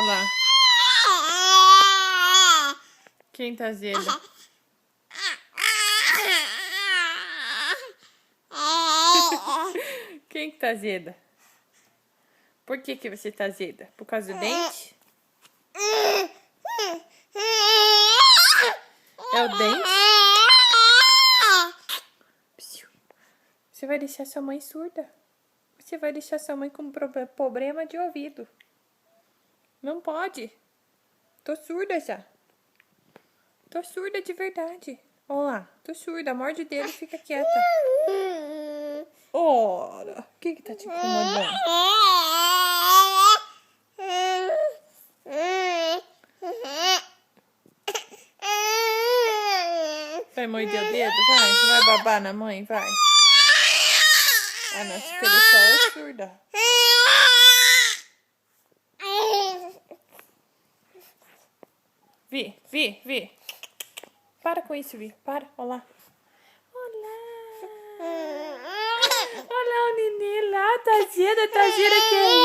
lá. Quem tá azeda? Quem que tá azeda? Por que que você tá azeda? Por causa do dente? É o dente? Você vai deixar sua mãe surda. Você vai deixar sua mãe com problema de ouvido. Não pode. Tô surda já. Tô surda de verdade. Olha lá, tô surda. Morde o dedo e fica quieta. Ora, o que que tá te incomodando? Vai morder o dedo? Vai babar na mãe? Vai. Ah, não, você quer deixar eu surda. Vi. Para com isso, Vi. Para, olha lá. Olha lá o neném lá, tá azeda que é isso.